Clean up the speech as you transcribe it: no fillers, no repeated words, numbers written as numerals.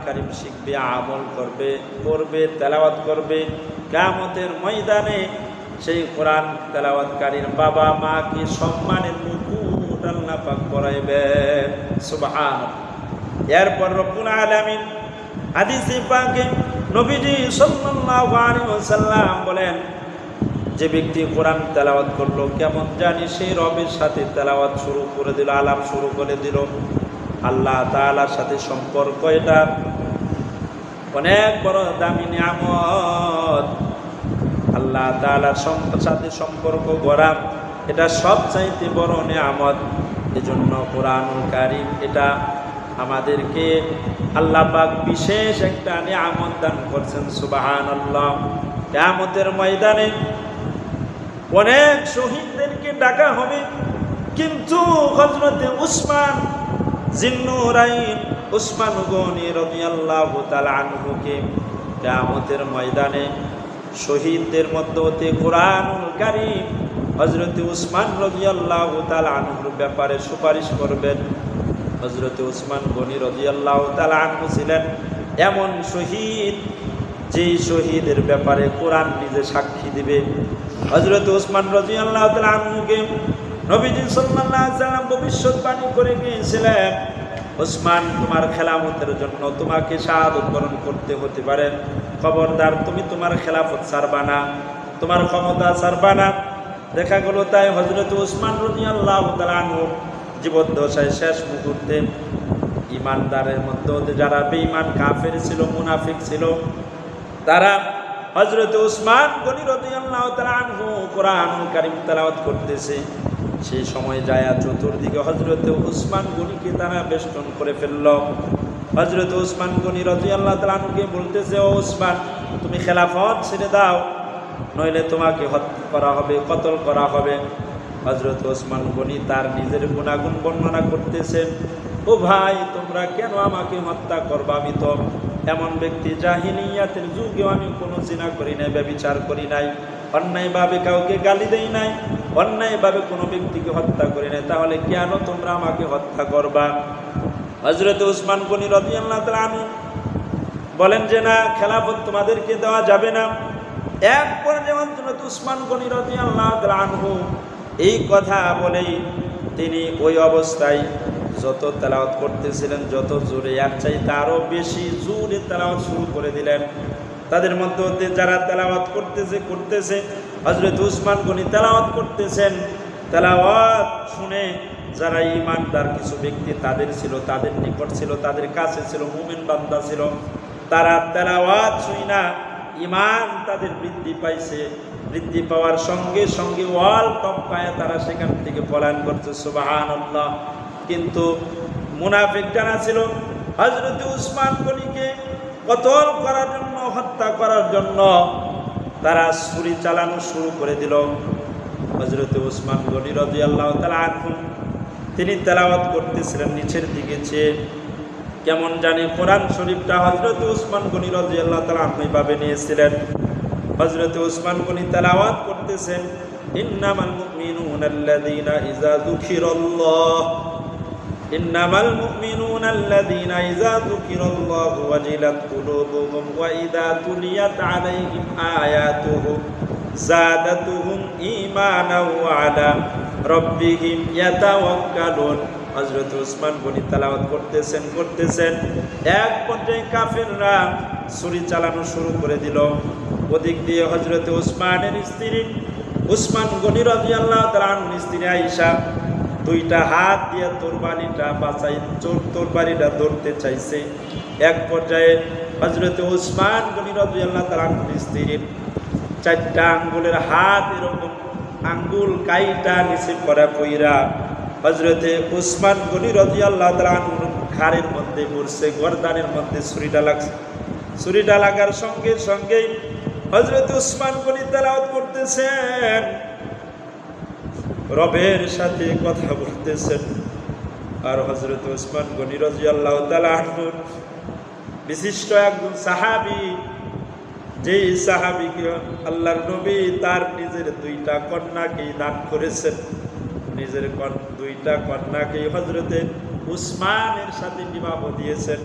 কারীম শিখবে, আমল করবে, পড়বে, তেলাওয়াত করবে। কিয়ামতের ময়দানে সেই কোরআন তেলাওয়াতকারীর বাবা মাকে সম্মানের মুকুট আল্লাহ পাক পরাইবেন। সুবহানাল্লাহ। এরপর রব্বুল আলামিন হাদিসে পাকে নবীজি সাল্লাল্লাহু আলাইহি ওয়াসাল্লাম বলেন, যে ব্যক্তি কোরআন তেলাওয়াত করলো, কেমন জানি সেই রবের সাথে তেলাওয়াত শুরু করে দিল, আলাপ শুরু করে দিল। আল্লাহ তাআলার সাথে সম্পর্ক, এটা অনেক বড় দামি নিয়ামত। আল্লাহ তাআলার সাথে সম্পর্ক গড়া এটা সবচাইতে বড় নিয়ামত। এজন্য কোরআনুল কারীম এটা আমাদেরকে আল্লাহ পাক বিশেষ একটা নিয়ামত দান করছেন। সুবহানাল্লাহ। কিয়ামতের ময়দানে অনেক শহীদদেরকে ডাকা হবে, কিন্তু হযরতে উসমান জিন্নুরাইন উসমান গনি রাদিয়াল্লাহু তাআলা আনহুকে কিয়ামতের ময়দানে শহীদদের মধ্য হতে কোরআনুল কারীম হযরতে উসমান রাদিয়াল্লাহু তাআলা আনহুর ব্যাপারে সুপারিশ করবেন। হযরতে উসমান গনি রাদিয়াল্লাহু তাআলা আনহু ছিলেন এমন শহীদ, যেই শহীদের ব্যাপারে কোরআন নিজে সাক্ষী দিবে। হযরতে উসমান রাদিয়াল্লাহু তাআলা আনহুকে নবীজি সাল্লাল্লাহু আলাইহি ওয়াসাল্লাম ভবিষ্যৎবাণী করে গিয়েছিলেন, উসমান, তোমার খেলাফতের জন্য তোমাকে শাহাদাত বরণ করতে হতে পারে, খবরদার তুমি তোমার খেলাফত ছাড়বা না, তোমার ক্ষমতা ছাড়বা না। দেখা গেল তাই হযরতে উসমান রাদিয়াল্লাহু তাআলা আনহু জীবদ্দশায় শেষ মুহূর্তে ঈমানদারের মধ্যে যারা বেঈমান কাফের ছিল, মুনাফিক ছিল, তারা হযরতে উসমান গনি রাদিয়াল্লাহু তাআলা আনহু কোরআনুল কারীম তেলাওয়াত করতেছে। সেই সময় যায় চতুর্দিকে হযরতে উসমান গনিকে তারা বেষ্টন করে ফেলল। হযরতে উসমান গনি রাদিয়াল্লাহু তাআলা আনহুকে বলতেছে, ও উসমান, তুমি খেলাফত ছেড়ে দাও, নইলে তোমাকে হত্যা করা হবে, কতল করা হবে। হযরতে উসমান গনি তার নিজের গুনাহগুণ বর্ণনা করতেছেন, ও ভাই, তোমরা কেন আমাকে হত্যা করবা? আমি তো এমন ব্যক্তি, জাহিলিয়াতের যুগেও আমি কোনো জিনা করি নাই, ব্যভিচার করি নাই, অন্যায়ভাবে কাউকে গালি দেই নাই, অন্যায়ভাবে কোনো ব্যক্তিকে হত্যা করি নাই, তাহলে কেন তোমরা আমাকে হত্যা করবা? হযরতে উসমান গনি রাদিয়াল্লাহু তাআলা আনহু বলেন যে না, খেলাফত তোমাদেরকে দেওয়া যাবে না। এক পর্যায়ে হযরত উসমান গনি রাদিয়াল্লাহু তাআলা আনহু এই কথা বলেই তিনি ওই অবস্থায় যত তেলাওয়াত করতেছিলেন, যত জোরে, এর চাইতে আরো বেশি জোরে তেলাওয়াত শুরু করে দিলেন। তাদের মধ্যে যারা তেলাওয়াত করতেছে হযরত উসমান গনি তেলাওয়াত করতেছেন, তেলাওয়াত শুনে যারা ঈমানদার কিছু ব্যক্তি তাদের ছিল, তাদের নিকট ছিল, তাদের কাছে ছিল, মুমিন বান্দা ছিল, তারা তেলাওয়াত শুনা ঈমান তাদের বৃদ্ধি পাইছে। বৃদ্ধি পাওয়ার সঙ্গে সঙ্গে ওয়াল টপকায় তারা সেখান থেকে পলায়ন করছে। সুবহানাল্লাহ। কিন্তু মুনাফিক যারা ছিল হযরত উসমান গনিকে কতল করার জন্য, হত্যা করার জন্য তারা ছুরি চালানো শুরু করে দিল। হযরত উসমান গনি রাদিয়াল্লাহু তাআলা আনহু তিনি তেলাওয়াত করতেছিলেন নিচের দিকে চেয়ে, কেমন জানি কোরআন শরীফটা হযরত উসমান গনি রাদিয়াল্লাহু তাআলা আনহু ভাবে নিয়েছিলেন। হযরত উসমান গনি তেলাওয়াত করতেছেন, ইন্নামাল মুমিনুনা আল্লাযীনা ইযা যুকিরাল্লাহ, ইন্নামাল মুমিনুনা আল্লাযীনা ইযা যুকিরাল্লাহু ওয়াজিলাত কুলুবুহুম ওয়া ইযা তুলিয়াত আলাইহিম আয়াতুহু যাদাতুহুম ঈমানাও ওয়া আলা রাব্বিহিম ইয়াতাওয়াক্কালুন। হযরত উসমান গনি তেলাওয়াত করতেছেন, এক পর্যায়ে কাফেররা ছুরি চালানো শুরু করে দিল। ওদিক দিয়ে হযরত উসমানের স্ত্রী, উসমান গনি রাদিয়াল্লাহু তাআলা আনহুর স্ত্রী আয়েশা দুইটা হাত দিয়ে তরবারিটা ধরতে চাইছে। এক পর্যায়ে হযরত উসমান গনি রাদিয়াল্লাহু তাআলা আনহুর স্ত্রীর চারটা আঙ্গুলের হাত এরকম আঙ্গুল কাইটা নিচে পড়া পইরা হযরতে উসমান গনি রাদিয়াল্লাহু তাআলা আনহুর ঘাড়ের মধ্যে পড়ছে, গর্দানের মধ্যে ছুরিটা লাগছে। ছুরিটা লাগার সঙ্গে সঙ্গেই হযরত উসমান গনি তেলাওয়াত করতেছেন, রবের সাথে কথা বলতেছেন। আর হযরত উসমান গনি রাদিয়াল্লাহু তাআলা আনহু বিশিষ্ট একজন সাহাবী, যেই সাহাবীকে আল্লাহর নবী তার নিজের দুইটা কন্যাকে দান করেছেন, নিজের দুইটা কন্যাকে হযরতে উসমানের সাথে বিবাহ দিয়েছেন।